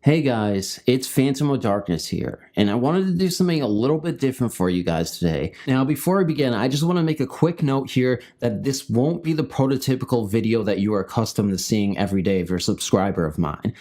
Hey guys, it's Phantom of Darkness here, and I wanted to do something a little bit different for you guys today. Now, before I begin, I just want to make a quick note here that this won't be the prototypical video that you are accustomed to seeing every day if you're a subscriber of mine.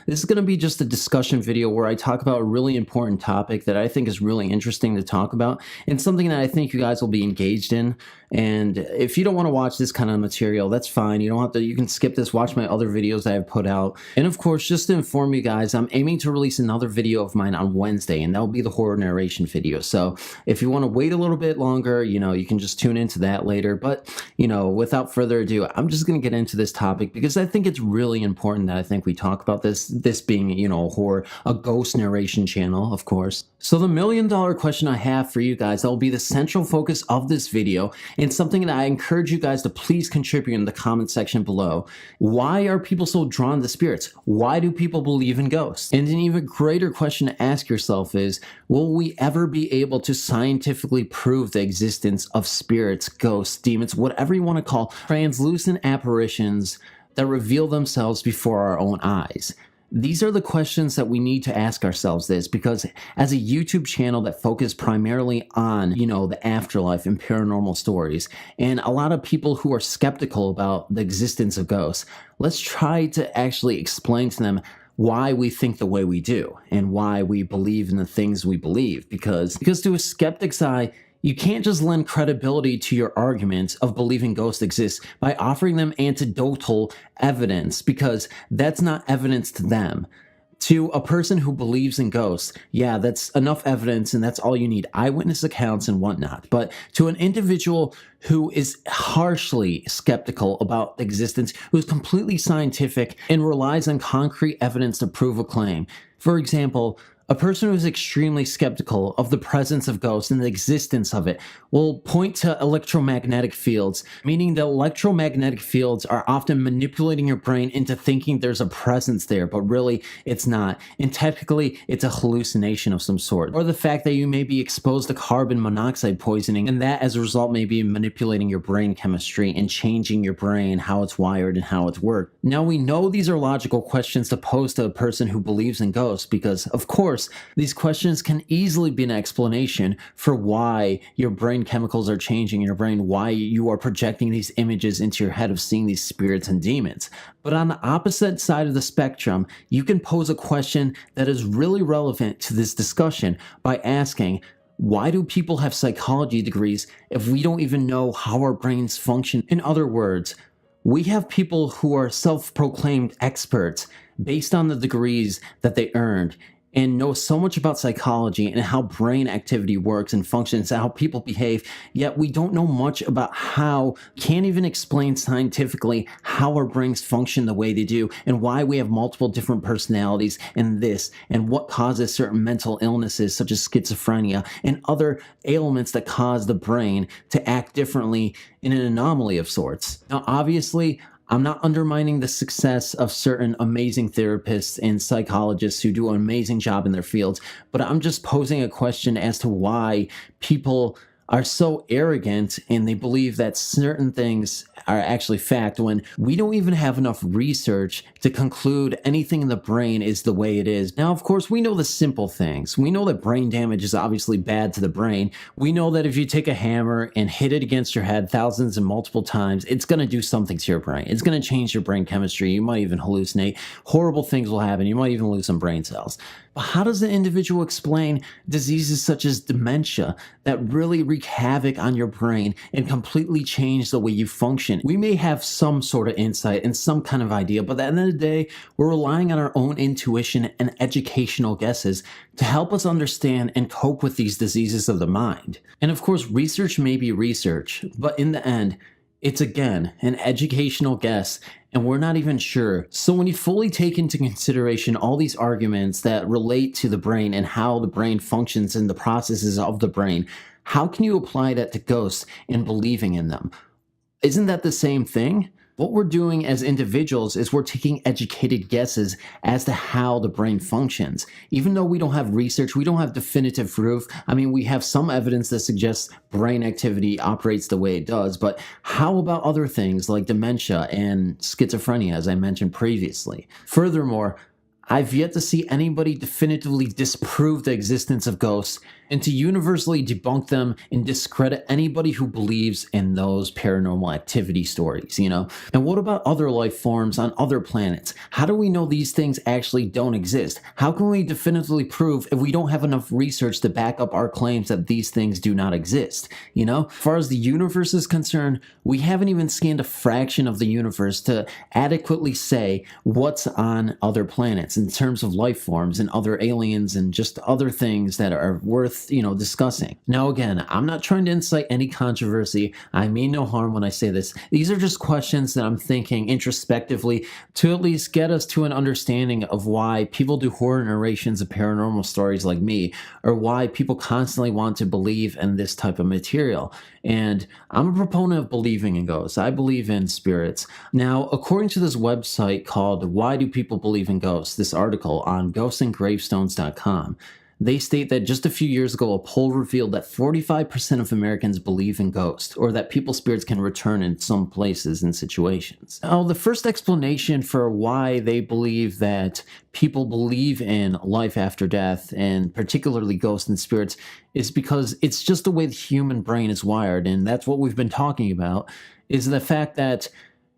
This is going to be just a discussion video where I talk about a really important topic that I think is really interesting to talk about, and something that I think you guys will be engaged in. And if you don't want to watch this kind of material, that's fine. You don't have to, you can skip this, watch my other videos I have put out. And of course, just to inform you guys, I'm aiming to release another video of mine on Wednesday, and that'll be the horror narration video. So if you want to wait a little bit longer, you can just tune into that later. But, without further ado, I'm just going to get into this topic because I think it's really important that I think we talk about this being, a ghost narration channel, of course. So the $1 million question I have for you guys, that will be the central focus of this video, and something that I encourage you guys to please contribute in the comment section below. Why are people so drawn to spirits? Why do people believe in ghosts? And an even greater question to ask yourself is, will we ever be able to scientifically prove the existence of spirits, ghosts, demons, whatever you want to call translucent apparitions that reveal themselves before our own eyes? These are the questions that we need to ask ourselves because as a YouTube channel that focuses primarily on, the afterlife and paranormal stories, and a lot of people who are skeptical about the existence of ghosts, let's try to actually explain to them why we think the way we do and why we believe in the things we believe. Because to a skeptic's eye, you can't just lend credibility to your argument of believing ghosts exist by offering them anecdotal evidence, because that's not evidence to them. To a person who believes in ghosts, yeah, that's enough evidence and that's all you need, eyewitness accounts and whatnot. But to an individual who is harshly skeptical about existence, who's completely scientific and relies on concrete evidence to prove a claim, for example, a person who is extremely skeptical of the presence of ghosts and the existence of it will point to electromagnetic fields, meaning the electromagnetic fields are often manipulating your brain into thinking there's a presence there, but really it's not. And technically, it's a hallucination of some sort. Or the fact that you may be exposed to carbon monoxide poisoning, and that as a result may be manipulating your brain chemistry and changing your brain, how it's wired and how it's worked. Now, we know these are logical questions to pose to a person who believes in ghosts because, of course, these questions can easily be an explanation for why your brain chemicals are changing in your brain, why you are projecting these images into your head of seeing these spirits and demons. But on the opposite side of the spectrum, you can pose a question that is really relevant to this discussion by asking, why do people have psychology degrees if we don't even know how our brains function? In other words, we have people who are self-proclaimed experts based on the degrees that they earned, and know so much about psychology and how brain activity works and functions, how people behave, yet we don't know much about can't even explain scientifically how our brains function the way they do, and why we have multiple different personalities and what causes certain mental illnesses such as schizophrenia and other ailments that cause the brain to act differently in an anomaly of sorts. Now, obviously, I'm not undermining the success of certain amazing therapists and psychologists who do an amazing job in their fields, but I'm just posing a question as to why people are so arrogant and they believe that certain things are actually fact when we don't even have enough research to conclude anything in the brain is the way it is. Now, of course, we know the simple things. We know that brain damage is obviously bad to the brain. We know that if you take a hammer and hit it against your head thousands and multiple times, it's going to do something to your brain. It's going to change your brain chemistry. You might even hallucinate. Horrible things will happen. You might even lose some brain cells. But how does the individual explain diseases such as dementia that really wreak havoc on your brain and completely change the way you function? We may have some sort of insight and some kind of idea, but at the end of the day, we're relying on our own intuition and educational guesses to help us understand and cope with these diseases of the mind. And of course, research may be research, but in the end, it's again an educational guess, and we're not even sure. So when you fully take into consideration all these arguments that relate to the brain and how the brain functions and the processes of the brain, how can you apply that to ghosts and believing in them? Isn't that the same thing? What we're doing as individuals is we're taking educated guesses as to how the brain functions. Even though we don't have research, we don't have definitive proof. I mean, we have some evidence that suggests brain activity operates the way it does, but how about other things like dementia and schizophrenia, as I mentioned previously? Furthermore, I've yet to see anybody definitively disprove the existence of ghosts and to universally debunk them and discredit anybody who believes in those paranormal activity stories, you know? And what about other life forms on other planets? How do we know these things actually don't exist? How can we definitively prove if we don't have enough research to back up our claims that these things do not exist? You know, as far as the universe is concerned, we haven't even scanned a fraction of the universe to adequately say what's on other planets in terms of life forms and other aliens and just other things that are worth, you know, discussing. Now, again, I'm not trying to incite any controversy. I mean no harm when I say this. These are just questions that I'm thinking introspectively to at least get us to an understanding of why people do horror narrations of paranormal stories like me, or why people constantly want to believe in this type of material. And I'm a proponent of believing in ghosts. I believe in spirits. Now, according to this website called Why Do People Believe in Ghosts, this article on ghostsandgravestones.com, they state that just a few years ago, a poll revealed that 45% of Americans believe in ghosts, or that people's spirits can return in some places and situations. Now, the first explanation for why they believe that people believe in life after death, and particularly ghosts and spirits, is because it's just the way the human brain is wired, and that's what we've been talking about, is the fact that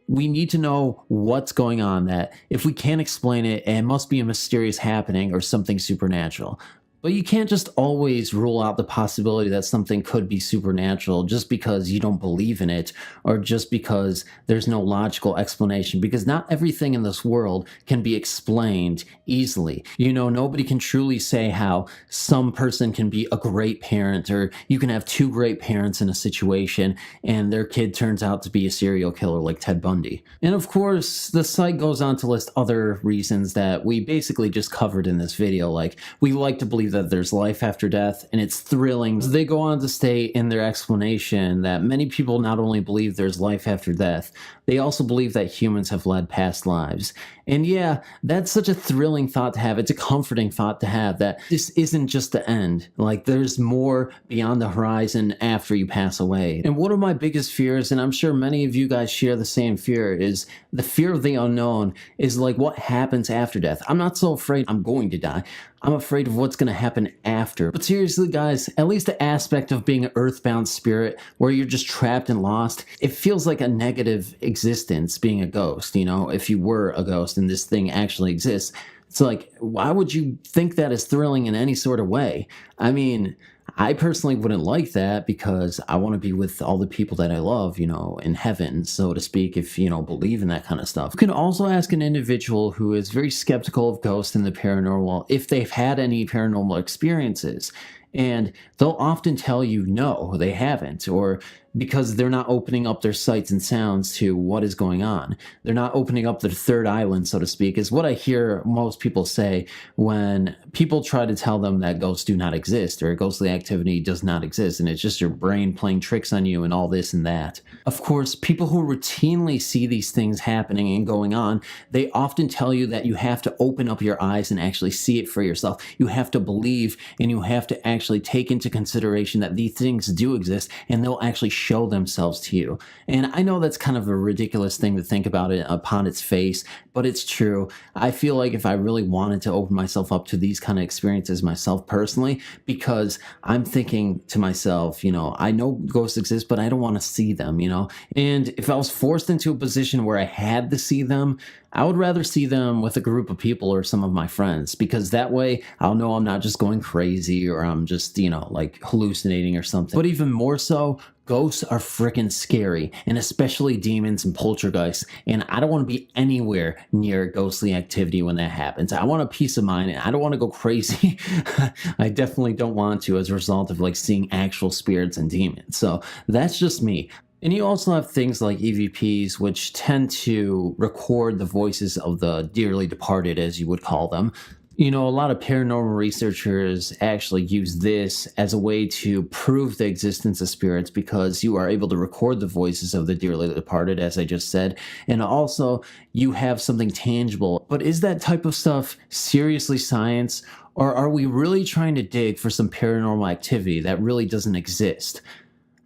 we need to know what's going on, that if we can't explain it, it must be a mysterious happening or something supernatural. But you can't just always rule out the possibility that something could be supernatural just because you don't believe in it, or just because there's no logical explanation, because not everything in this world can be explained easily. You know, nobody can truly say how some person can be a great parent, or you can have two great parents in a situation and their kid turns out to be a serial killer like Ted Bundy. And of course, the site goes on to list other reasons that we basically just covered in this video, like we like to believe that there's life after death, and it's thrilling. They go on to state in their explanation that many people not only believe there's life after death, they also believe that humans have led past lives. And yeah, that's such a thrilling thought to have. It's a comforting thought to have, that this isn't just the end. Like, there's more beyond the horizon after you pass away. And one of my biggest fears, and I'm sure many of you guys share the same fear, is the fear of the unknown, is like what happens after death. I'm not so afraid I'm going to die. I'm afraid of what's going to happen after. But seriously, guys, at least the aspect of being an earthbound spirit where you're just trapped and lost, it feels like a negative existence being a ghost, you know, if you were a ghost and this thing actually exists. It's like, why would you think that is thrilling in any sort of way? I mean, I personally wouldn't like that, because I want to be with all the people that I love, you know, in heaven, so to speak, if you know, believe in that kind of stuff. You can also ask an individual who is very skeptical of ghosts and the paranormal if they've had any paranormal experiences. And they'll often tell you no, they haven't, or because they're not opening up their sights and sounds to what is going on. They're not opening up their third island, so to speak, is what I hear most people say when people try to tell them that ghosts do not exist, or ghostly activity does not exist, and it's just your brain playing tricks on you and all this and that. Of course, people who routinely see these things happening and going on, they often tell you that you have to open up your eyes and actually see it for yourself. You have to believe, and you have to actually take into consideration that these things do exist, and they'll actually show themselves to you. And I know that's kind of a ridiculous thing to think about it upon its face, but it's true. I feel like if I really wanted to open myself up to these kind of experiences myself personally, because I'm thinking to myself, you know, I know ghosts exist, but I don't want to see them, you know? And if I was forced into a position where I had to see them, I would rather see them with a group of people or some of my friends, because that way I'll know I'm not just going crazy, or I'm just, you know, like hallucinating or something. But even more so, ghosts are freaking scary, and especially demons and poltergeists, and I don't want to be anywhere near ghostly activity when that happens. I want a peace of mind, and I don't want to go crazy. I definitely don't want to, as a result of like seeing actual spirits and demons. So that's just me. And you also have things like EVPs, which tend to record the voices of the dearly departed, as you would call them. You know, a lot of paranormal researchers actually use this as a way to prove the existence of spirits because you are able to record the voices of the dearly departed, as I just said, and also you have something tangible. But is that type of stuff seriously science, or are we really trying to dig for some paranormal activity that really doesn't exist?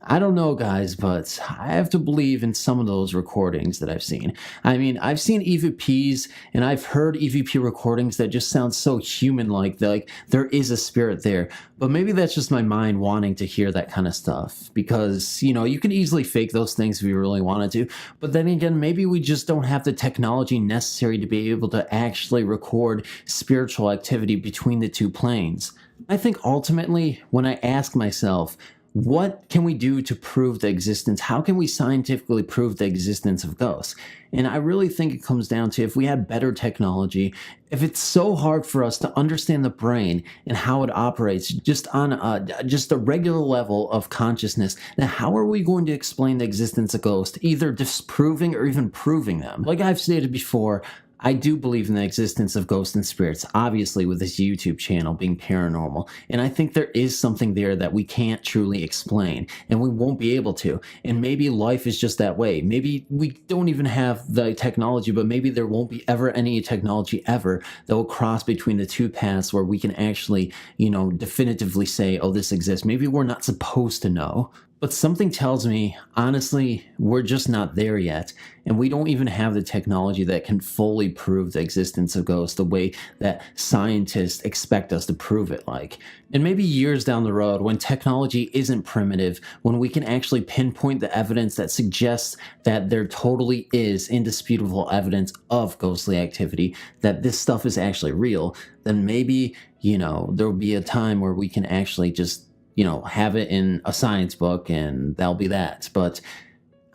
I don't know, guys, but I have to believe in some of those recordings that I've seen. I mean, I've seen EVPs and I've heard EVP recordings that just sound so human-like, like there is a spirit there. But maybe that's just my mind wanting to hear that kind of stuff because, you know, you can easily fake those things if you really wanted to. But then again, maybe we just don't have the technology necessary to be able to actually record spiritual activity between the two planes. I think ultimately, when I ask myself, what can we do to prove the existence? How can we scientifically prove the existence of ghosts? And I really think it comes down to if we had better technology, if it's so hard for us to understand the brain and how it operates just on just a regular level of consciousness, then how are we going to explain the existence of ghosts, either disproving or even proving them? Like I've stated before, I do believe in the existence of ghosts and spirits, obviously with this YouTube channel being paranormal, and I think there is something there that we can't truly explain, and we won't be able to, and maybe life is just that way. Maybe we don't even have the technology, but maybe there won't be ever any technology ever that will cross between the two paths where we can actually, you know, definitively say, oh, this exists. Maybe we're not supposed to know. But something tells me, honestly, we're just not there yet. And we don't even have the technology that can fully prove the existence of ghosts the way that scientists expect us to prove it like. And maybe years down the road, when technology isn't primitive, when we can actually pinpoint the evidence that suggests that there totally is indisputable evidence of ghostly activity, that this stuff is actually real, then maybe, you know, there'll be a time where we can actually just, you know, have it in a science book and that'll be that. But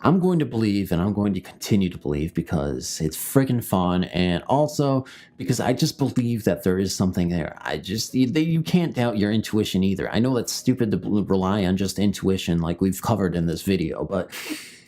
I'm going to believe and I'm going to continue to believe because it's freaking fun, and also because I just believe that there is something there. You can't doubt your intuition either. I know that's stupid to rely on just intuition like we've covered in this video, but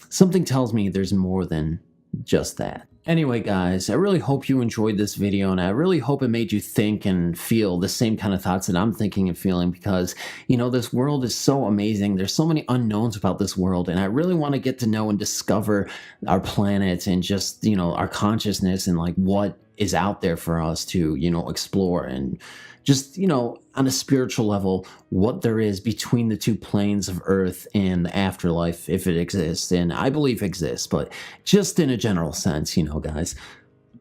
something tells me there's more than just that. Anyway, guys, I really hope you enjoyed this video, and I really hope it made you think and feel the same kind of thoughts that I'm thinking and feeling because, you know, this world is so amazing. There's so many unknowns about this world, and I really want to get to know and discover our planet and just, you know, our consciousness and like what is out there for us to, you know, explore, and just, you know, on a spiritual level, what there is between the two planes of Earth and the afterlife, if it exists. And I believe exists, but just in a general sense, you know, guys.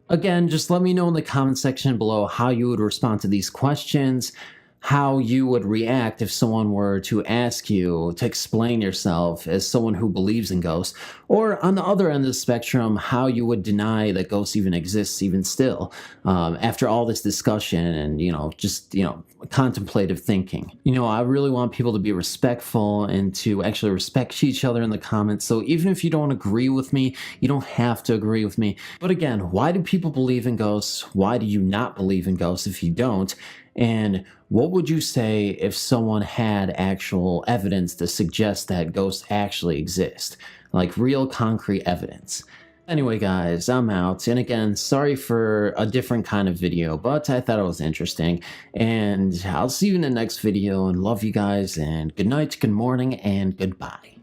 Again, just let me know in the comment section below how you would respond to these questions, how you would react if someone were to ask you to explain yourself as someone who believes in ghosts, or on the other end of the spectrum, how you would deny that ghosts even exists even still, after all this discussion and, you know, just, you know, contemplative thinking. You know, I really want people to be respectful and to actually respect each other in the comments. So even if you don't agree with me, you don't have to agree with me. But again, why do people believe in ghosts? Why do you not believe in ghosts if you don't? And what would you say if someone had actual evidence to suggest that ghosts actually exist? Like real concrete evidence. Anyway, guys, I'm out. And again, sorry for a different kind of video, but I thought it was interesting. And I'll see you in the next video, and love you guys, and good night, good morning, and goodbye.